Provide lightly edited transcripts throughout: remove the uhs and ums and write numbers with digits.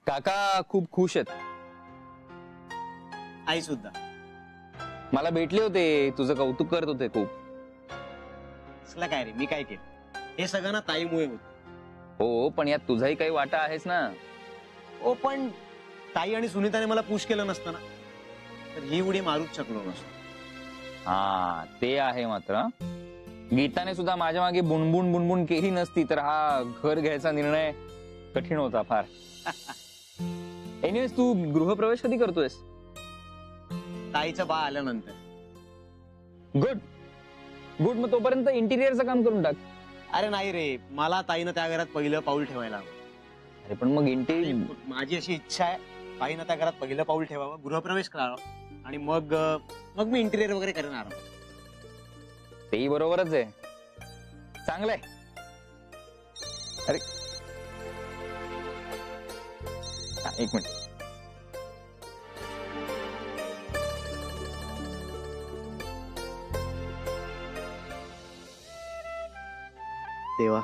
काका खूप खुश आहेत. आई सुद्धा मला भेटले होते, तुझं कौतुक करत होते खूप. असला काय रे, मी काय केलं? हे सगळं ना ताईमुळे होत. हो, पण यात तुझाही काही वाटा आहेस ना. ओ पण ताई आणि सुनीताने मला पुश केलं नसतं ना, तर ही उडी मारूच शकलो नसतो. हा ते आहे मात्र. गीताने सुद्धा माझ्या मागे बुणबुण बुणबुण केली नसती तर हा घर घ्यायचा निर्णय कठीण होता फार. एनिवेज, तू गृहप्रवेश कधी करतोयस? ताईचं बा आल्यानंतर. Good good. मग तोपर्यंत इंटिरियरचं काम करून टाक. अरे नाही रे, मला ताईनं त्या घरात पहिलं पाऊल ठेवायला हवं. अरे पण मग इंटिरियर, माझी अशी इच्छा आहे, ताईनं त्या घरात पहिलं पाऊल ठेवावं, गृहप्रवेश करावा आणि मग मग मी इंटिरियर वगैरे करणार. तेही बरोबरच आहे. चांगलंय. अरे एक मिनिट. देवा,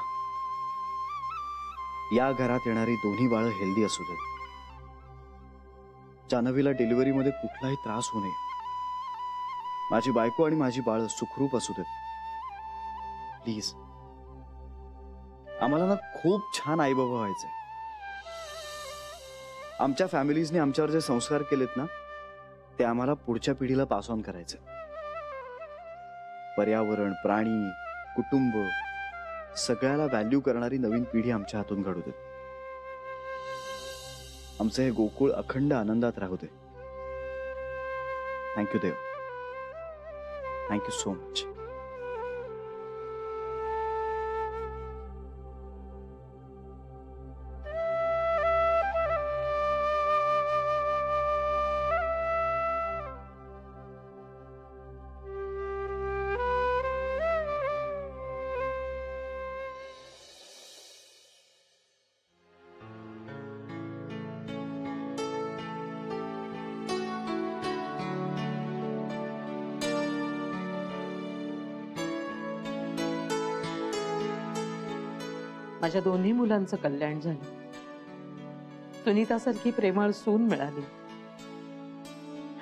या घरात येणारी दोन्ही बाळं हेल्दी असू देत. जान्हवीला डिलिव्हरीमध्ये कुठलाही त्रास होऊ नये. माझी बायको आणि माझी बाळं सुखरूप असू देत. प्लीज. आम्हाला ना खूप छान आई बाबा व्हायचंय. आमच्या फॅमिलीजने आमच्यावर जे संस्कार केलेत ना, ते आम्हाला पुढच्या पिढीला पास ऑन करायचं. पर्यावरण, प्राणी, कुटुंब सगळ्याला व्हॅल्यू करणारी नवीन पिढी आमच्या हातून घडू दे. आमचं हे गोकुळ अखंड आनंदात राहू दे. थँक्यू देव. Thank you so much. माझ्या दोन्ही मुलांचं कल्याण झालं. सुनीतासारखी प्रेमळ सून मिळाली.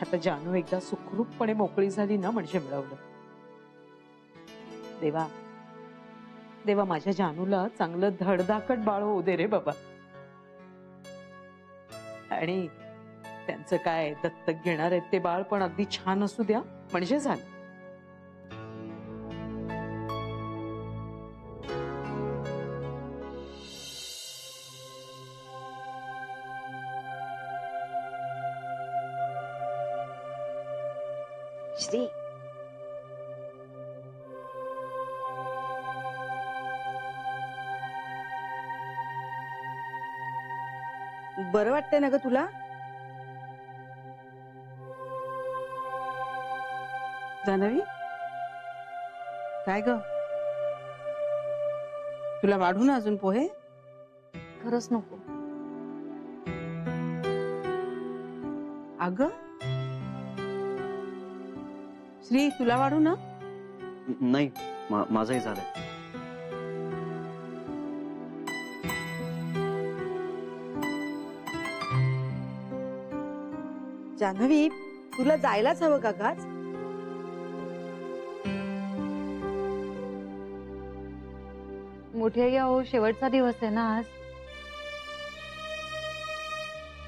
आता जानू एकदा सुखरूपपणे मोकळी झाली ना म्हणजे मिळवलं. देवा देवा, माझ्या जानूला चांगलं धडधाकट बाळ होऊ दे रे बाबा. आणि त्यांचं काय, दत्तक घेणार आहेत ते बाळ पण अगदी छान असू द्या म्हणजे झालं. श्री, बरं वाटतंय ना ग तुला? जान्हवी, काय ग, तुला वाढू ना अजून पोहे? खरंच नको. अगं श्री, तुला वाढू ना? नाही, माझंही झालंय. जान्हवी, तुला जायलाच हवं का आज? मोठी आई, अहो शेवटचा दिवस आहे ना आज.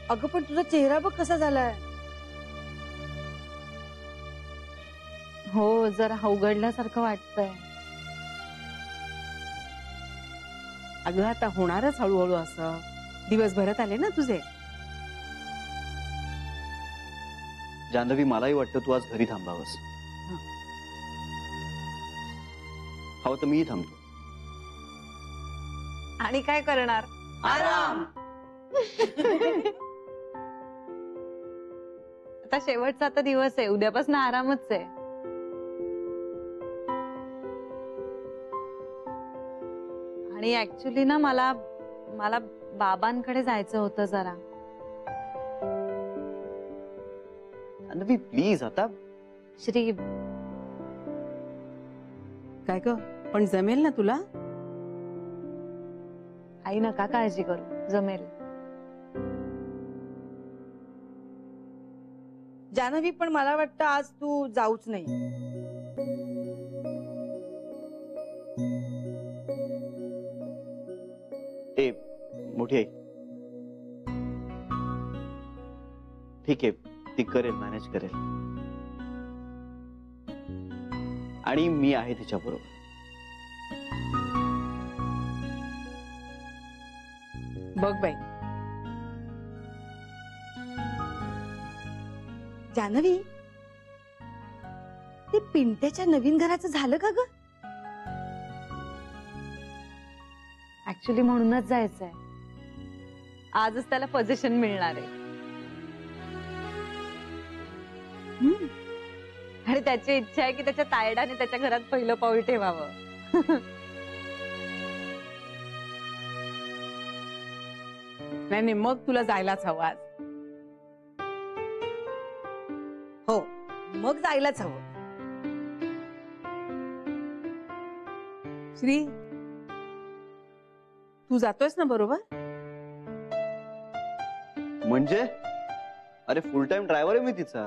अगं पण तुझा चेहरा बघ कसा झालाय. हो, जरा अवघडल्यासारखं वाटतंय. अगं आता होणारच हळूहळू असं. दिवस भरत आले ना तुझे. जान्हवी, मलाही वाटतं तू आज घरी थांबावंस. हवं तर मीही थांबतो. आणि काय करणार? आराम. आता शेवटचा आता दिवस आहे, उद्यापासून आरामच आहे. आणि ऍक्च्युली ना मला बाबांकडे जायचं होतं जरा. जान्हवी प्लीज आता. श्री, काय ग, पण जमेल ना तुला? आई नका काळजी करू, जमेल. जान्हवी, पण मला वाटतं आज तू जाऊच नाही. ए मोठी आई, ठीक आहे, ती करेल, मॅनेज करेल. आणि मी आहे तिच्या बरोबर. बघ बाई, जान्हवी, ते पिंट्याच्या नवीन घराचं झालं का ग? ऍक्च्युली म्हणूनच जायचंय. आजच त्याला पोझिशन मिळणार आहे. आणि त्याची इच्छा आहे की त्याच्या तायडाने त्याच्या घरात पहिलं पाऊल ठेवावं. नाही मग तुला जायलाच हवं आज. हो, मग जायलाच हवं. श्री, तू जातोयस ना बरोबर? म्हणजे अरे फुल टाइम ड्रायव्हर आहे मी तिचा.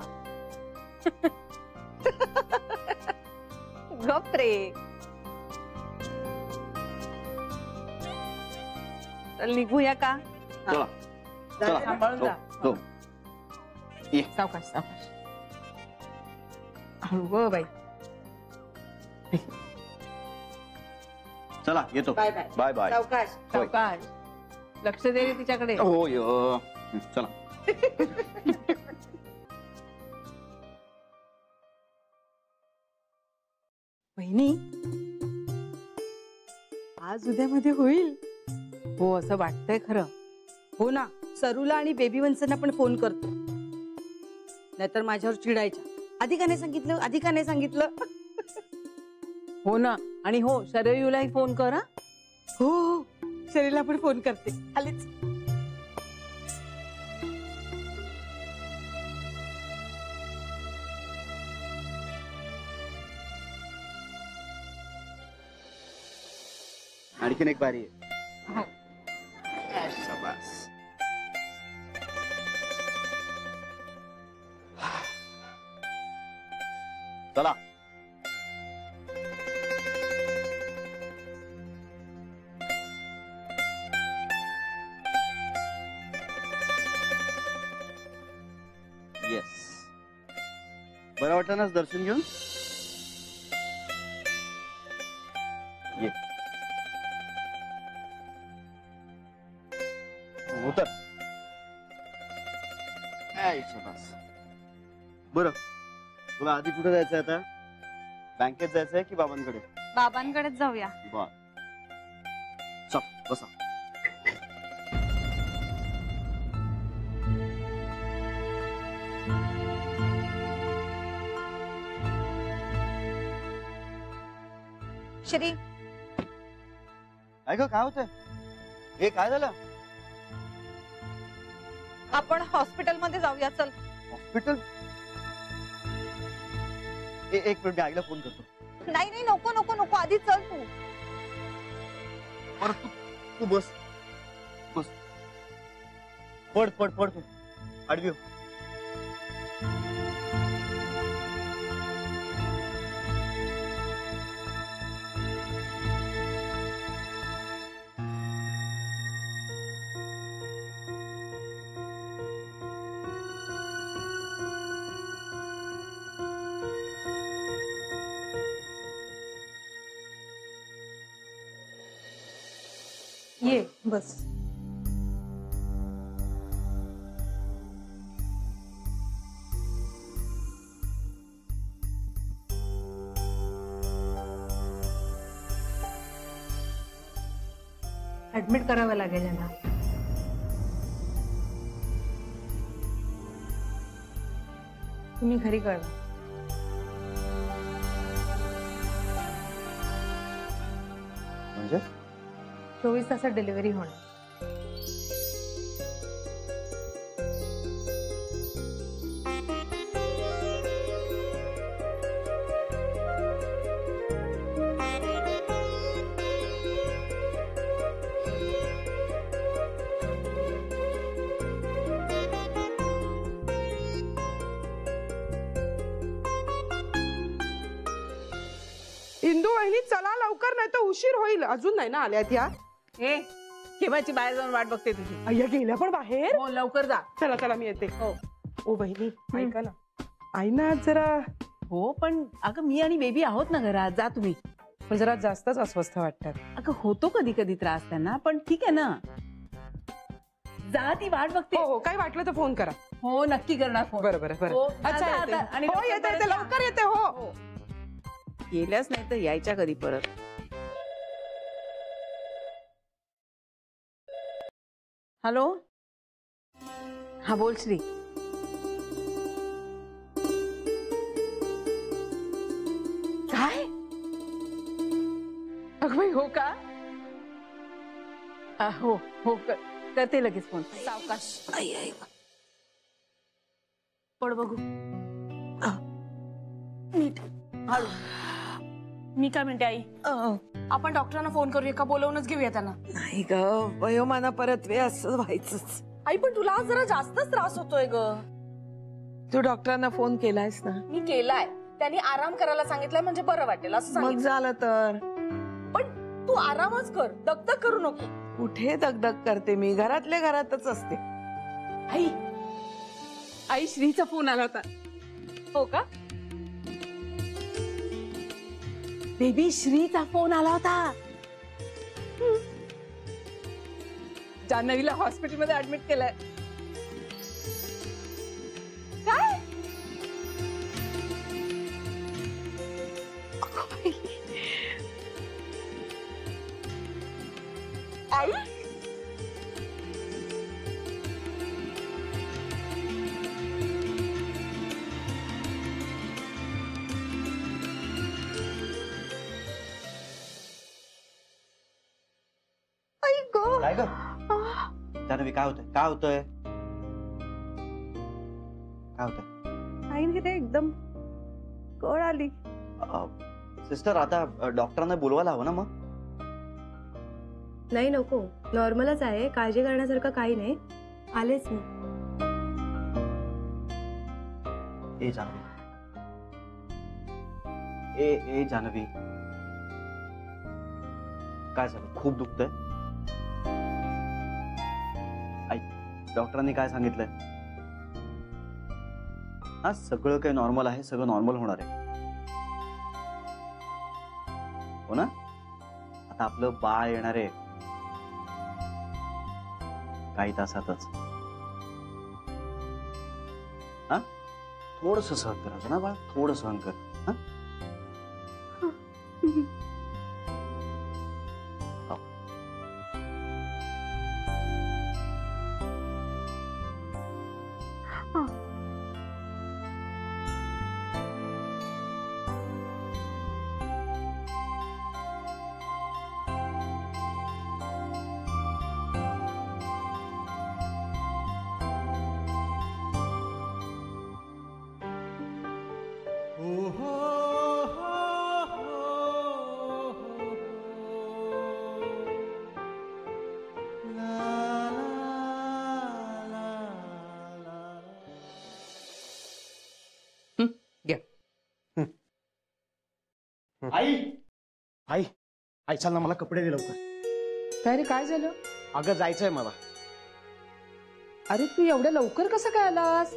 गप रे. चल निघूया का? चला चला. सांभाळून जा. हो. ये. सावकाश सावकाश. हळू ग बाई. चला येतो. Bye bye. Bye bye. सावकाश. होय. सावकाश. लक्ष दे रे तिच्याकडे. होय. चला. बहिणी, आज उद्यामध्ये होईल. हो असं वाटतंय खरं. हो ना, सरूला आणि बेबी वंसना पण फोन करतो, नाहीतर माझ्यावर चिडायच्या. आधी का नाही सांगितलं, आधी का नाही सांगितलं. हो ना. आणि हो, शरयूलाही फोन कर. हो हो, शरीला पण फोन करते. आलीच. आणखीन एक बारी आहे. हो. शाबास. चला. येस. बरं वाटलं ना दर्शन घेऊन? ये. उतर. शाबास. बरं, तुला आधी कुठे जायचंय आता? बँकेत जायचंय की बाबांकडे? बाबांकडेच जाऊया. बर. चल बसा. श्री, ऐक काय होतंय? हे काय झालं? आपण हॉस्पिटलमध्ये जाऊया. चल. हॉस्पिटल? एक मिनिट, मी आईला फोन करतो. नाही नाही, नको नको नको, आधी चल तू. परत तू बस बस. पड पड पड तू आडवी हो. ये बस. ऍडमिट करावं लागेल ना. तुम्ही घरी कळवा. म्हणजे 24 तासात डिलिव्हरी होणार. इंदू वहिनी चला लवकर, नाही तर उशीर होईल. अजून नाही ना आल्यात या? हे केव्हाची बाहेर जाऊन वाट बघते तुझी. अय्या गेल्या पण बाहेर. हो लवकर जा. चला चला मी येते. हो. ओ वहिनी ऐका ना, आई ना आज जरा, हो पण अगं मी आणि बेबी आहोत ना घरात, जा तुम्ही. पण जरा जास्तच अस्वस्थ वाटतात. अगं होतो कधी कधी त्रास त्यांना, पण ठीक आहे ना. जा, ती वाट बघते. हो हो, काही वाटलं तर फोन करा. हो नक्की करणार फोन. बरं बरं बरं. हो, अच्छा जा, येते. जा, आणि हो लवकर येते परत येते, या. लवकर येते. हो हो. गेल्याच नाही तर यायच्या कधी परत. हॅलो, हा बोल श्री. काय? अगं बाई हो का? हो हो करते लगेच फोन. सावकाश. आई आई पड बघू. नीट हळू. मी काय म्हणते आई, आपण डॉक्टरांना फोन करूया का, बोलवूनच घेऊया त्यांना? नाही ग, वयोमाना परत वे असं व्हायचंच. आई पण तुला आज जरा जास्तच त्रास होतोय ग. तू डॉक्टरांना फोन केलायस ना? मी केलाय, त्यांनी आराम करायला सांगितलंय, म्हणजे बरं वाटेल असं मग सांगितलं. झालं तर. पण तू आरामच कर, दगदग करू नको. कुठे दगदग करते मी, घरातल्या घरातच असते. आई आई श्रीचा फोन आला होता. हो का? बेबी श्रीचा फोन आला होता. जान्हवीला हॉस्पिटलमध्ये ऍडमिट केलंय. काय? आई काय ग जान्हवी, काय होतंय? काय होतंय? काय होतंय? नाही ते एकदम कळ आली. सिस्टर, आता डॉक्टरांना बोलवायला हवं ना मग? नाही नको, नॉर्मलच आहे, काळजी करण्यासारखं काही नाही. आलेच मी. ए जान्हवी, ए जान्हवी, काय झालं? खूप दुखतंय? डॉक्टरांनी काय सांगितलंय? हा सगळं काही नॉर्मल आहे, सगळं नॉर्मल होणार आहे, हो ना? आता आपलं बाळ येणार आहे काही तासातच. हा थोडस सहन करायचं ना बाळ, थोडं सहन कर. हा आई आई आई, चल ना, मला कपडे दे लवकर. काय रे, काय झालं? अगं जायचंय मला. अरे तू एवढ्या लवकर कसं काय आलास?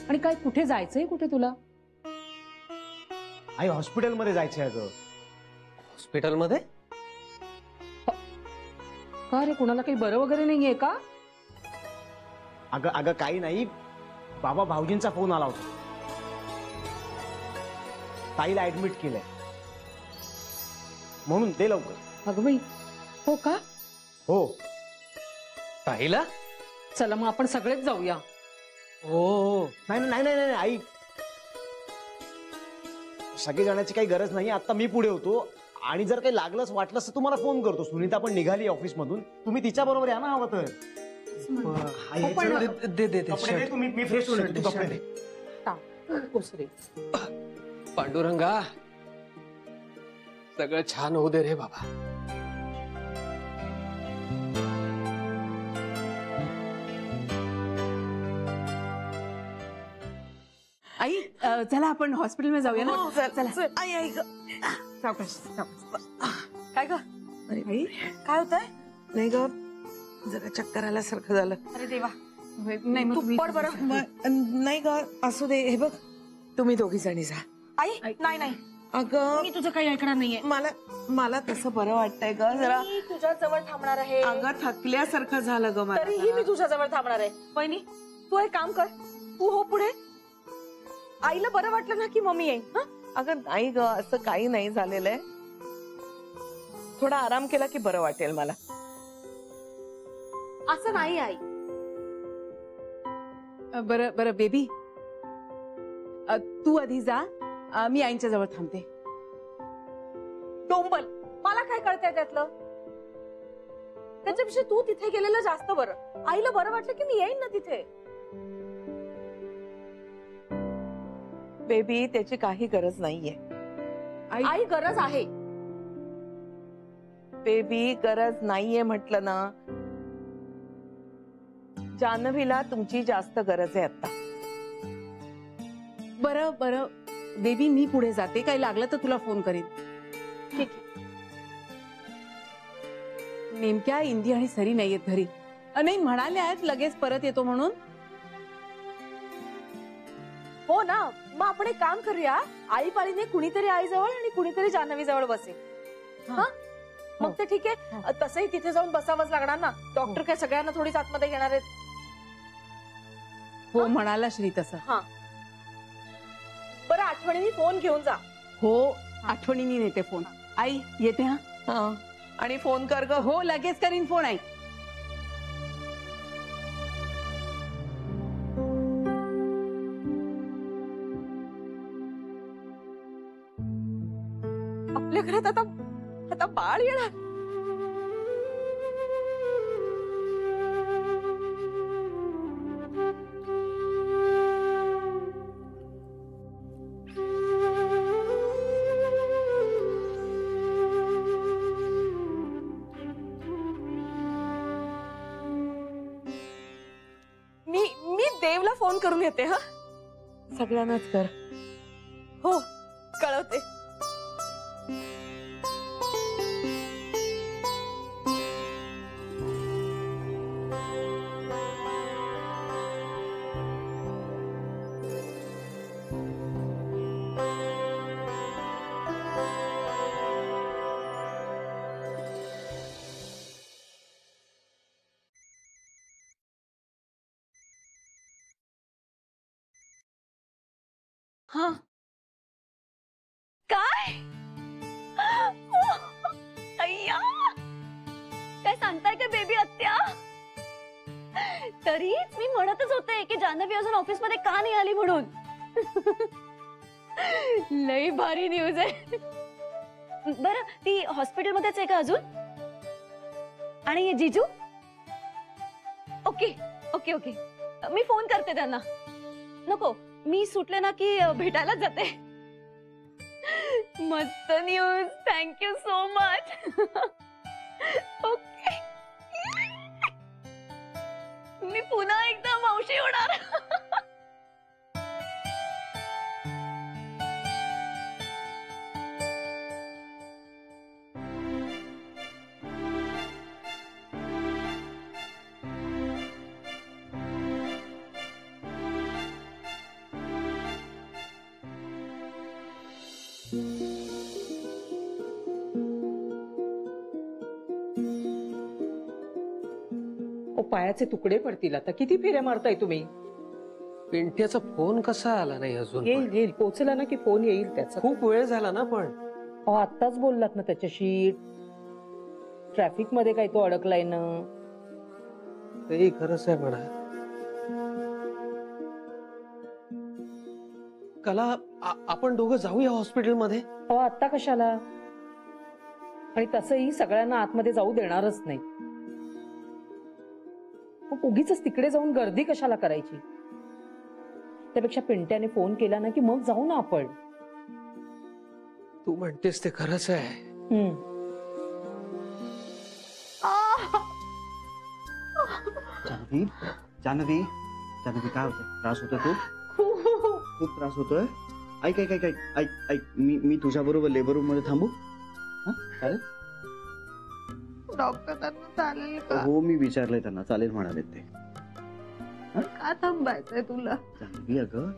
आणि काय कुठे जायचंय, कुठे तुला? आई हॉस्पिटलमध्ये जायचंय. अगं हॉस्पिटलमध्ये? का रे, कुणाला काही बरं वगैरे नाहीये का? अगं अगं काही नाही, बाबा भाऊजींचा फोन आला होता, ताईला ऍडमिट केलंय म्हणून. दे लवकर. अगं बाई, हो का? हो. ताईला? चला मग आपण सगळेच जाऊया. हो. नाही नाही नाही नाही आई, सगळे जाण्याची काही गरज नाही. आता मी पुढे होतो, आणि जर काही लागलंच वाटलंच तर तुम्हाला फोन करतो. सुनीता पण निघाली ऑफिस मधून, तुम्ही तिच्या बरोबर या ना हवं तर. मी फ्रेश होऊन येतो, कपडे दे. पांडुरंगा, सगळं छान होऊ दे रे बाबा. आई चला आपण हॉस्पिटलमध्ये जाऊया ना. चला. आई आई ग. सावकाश सावकाश. काय ग अरे बाई, काय होतंय? नाही ग, जरा चक्कर आल्यासारखं झालं. अरे देवा, नाही मग तू तुम्ही- पड बरं. नाही ग, असू दे. हे बघ, तुम्ही दोघी जणी जा. आई नाही नाही, अगं मी तुझं काही ऐकणार नाहीये. मला तसं बरं वाटतंय ग जरा. मी तुझ्या जवळ थांबणार आहे. अगं थकल्यासारखं झालं ग मला. तरीही मी तुझ्या जवळ थांबणार आहे. वहिनी, तू एक काम कर, तू हो पुढे. आईला बरं वाटलं ना की मम्मी येईन. हं? अगं नाही ग, असं काही नाही झालेलं आहे. थोडा आराम केला की बरं वाटेल मला. असं नाही आई. बरं बरं बेबी, तू आधी जा, मी आईंच्या जवळ थांबते. डोंबल, मला काय कळतंय त्यातलं? त्याच्यापेक्षा तू तिथे गेलेलं जास्त बरं. आईला बरं वाटलं की मी येईन ना तिथे. बेबी, त्याची काही गरज नाहीये. आई गरज आहे. बेबी, गरज नाहीये म्हटलं ना. जान्हवीला तुमची जास्त गरज आहे आता. बरं बरं बेबी, मी पुढे जाते. काही लागलं तर तुला फोन करीन. ठीक. नेमक्या इंदी आणि सरी नाहीयेत घरी. नाही म्हणाले आहेत लगेच परत येतो म्हणून. हो ना, मग आपण एक काम करूया. आळीपाळीने कुणीतरी आईजवळ आणि कुणीतरी जान्हवी जवळ बसेल. हा. मग ते ठीक आहे. तसंही तिथे जाऊन बसावंच लागणार ना. डॉक्टर काय सगळ्यांना थोडीच आतमध्ये घेणार आहेत. हो म्हणाला श्री तसं. हा, बरं आठवणीने फोन घेऊन जा. हो, आठवणीने नेते फोन. आई येते. हा, आणि फोन कर ग. हो, लगेच करीन फोन. आई आपल्या घरात आता आता बाळ येणार. मी देवला फोन करून येते. हा, सगळ्यांनाच कर. हो, कळवते. हा, काय अय्या, काय सांगताय का बेबी आत्या? तरीच मी म्हणतच होते की जान्हवी अजून ऑफिस मध्ये का नाही आली म्हणून. लई भारी न्यूज आहे. बरं, ती हॉस्पिटल मध्येच आहे का अजून? आणि जीजू? ओके ओके ओके, मी फोन करते त्यांना. नको, मी सुटले ना की भेटायलाच जाते. मस्त news, thank you so much. Okay, मी पुन्हा एकदा मावशी होणार. पायाचे तुकडे पडतील. आता किती फेऱ्या मारताय तुम्ही? पिंट्याचा फोन कसा आला नाही अजून? येईल येईल, पोचला ना की फोन येईल त्याचा. खूप वेळ झाला ना. पण आत्ताच बोललात ना त्याच्याशी. ट्रॅफिक मध्ये काय तो अडकलाय ना. तेही खरंच आहे म्हणा. कला, आपण दोघं जाऊया हॉस्पिटलमध्ये. आता कशाला? आणि तसंही सगळ्यांना आतमध्ये जाऊ देणारच नाही. उगीच तिकडे जाऊन गर्दी कशाला करायची? त्यापेक्षा पिंट्याने फोन केला ना की मग जाऊ ना आपण. तू म्हणतेस ते खरंच आहे. जान्हवी, जान्हवी, जान्हवी, काय होतंय? त्रास होतोय? तू खूप त्रास होतोय. ऐक ऐक ऐक ऐक ऐक ऐक मी तुझ्या बरोबर लेबर रूम मध्ये थांबू? हा चालेल? डॉक्टरांना चालेल का? हो मी विचारलंय त्यांना, चालेल म्हणाले ते. का थांबायचंय तुला? चांगली अगं,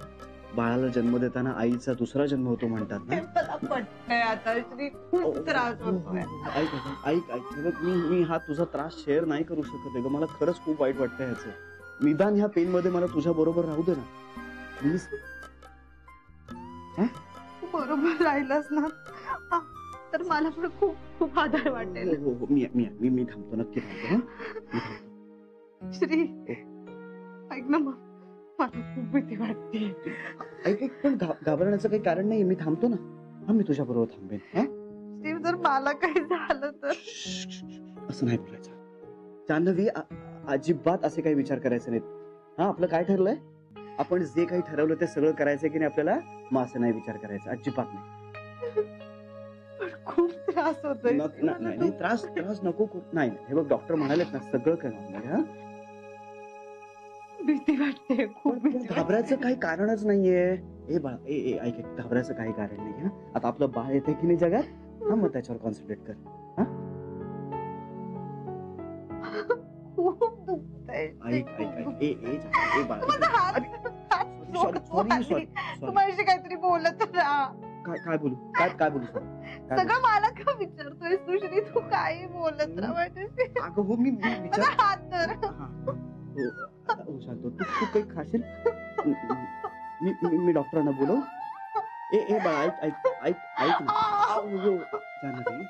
बाळाला जन्म देताना आईचा दुसरा जन्म होतो म्हणतात ना. हे मला पटतंय आता श्री, खूप त्रास होतोय. ऐक ऐक ऐक हे बघ, मी हा तुझा त्रास शेअर नाही करू शकत आहे ग. मला खरंच खूप वाईट वाटतंय ह्याचं. निदान ह्या पेन मध्ये मला तुझ्या बरोबर राहू दे ना प्लीज. बरोबर राहिलास ना तर मला पण खूप खूप आधार वाटेल. हो हो मी मी मी मी थांबतो, नक्की थांबतो. हं? मी थांबतो. श्री ऐक ना मग, मला खूप भीती वाटते. ऐक ऐक पण घाबरण्याचं काही कारण नाही, मी थांबतो ना. हा मी तुझ्या बरोबर थांबेन. हा श्री जर मला काही झालं तर? असं नाही बोलायचं जान्हवी, अजिबात असे काही विचार करायचे नाहीत. हा आपलं काय ठरलंय, आपण जे काही ठरवलं ते सगळं करायचंय की नाही आपल्याला, मग असं नाही विचार करायचा, अजिबात नाही. खूप त्रास होतोय. नाही त्रास नको करू. नाही हे बघ, डॉक्टर म्हणालेत ना सगळं करणार. हा भीती वाटते, खूप भीती वाटते. घाबरायचं काही कारणच नाहीये. ए बाळा ए ऐक, घाबरायचं काही कारण नाही. आता आपलं बाळ येते की नाही जगात, हा मग त्याच्यावर कॉन्सन्ट्रेट कर. हा खूप दुखतंय. ऐक ऐक ऐक ए बाळा, सॉरी तू माझ्याशी काहीतरी बोलत राहा. काय बोलू, काय बोलू सॉरी. सगळं मला का विचारतोय तू श्री? तू काही बोलत राहा माझ्याशी. अगं हो मी विचार. माझा हात धर. हो शांत, तू काही खाशील? मी डॉक्टरांना बोलव. ए बाळा ऐक ऐक ऐक ऐक ना. जान्हवी,